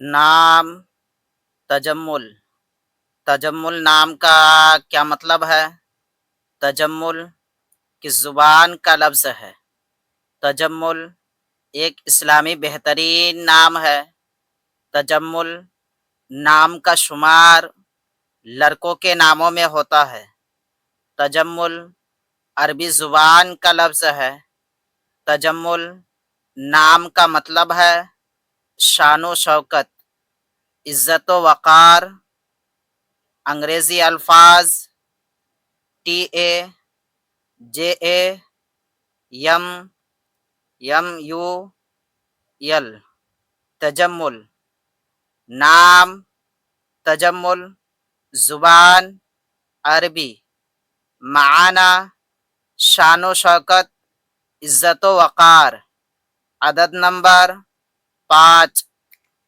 नाम तजम्मुल। तजम्मुल नाम का क्या मतलब है? तजम्मुल किस ज़ुबान का लफ्ज़ है? तजम्मुल एक इस्लामी बेहतरीन नाम है। तजम्मुल नाम का शुमार लड़कों के नामों में होता है। तजम्मुल अरबी ज़ुबान का लफ्ज़ है। तजम्मुल नाम का मतलब है शानो शौकत, इज़्ज़त व वक़ार। अंग्रेज़ी अल्फाज TAJAMMUL। तजम्मुल नाम, तजम्मुल ज़ुबान अरबी, माना शानो शौकत, इज़्ज़त व वक़ार। अदद नंबर 5।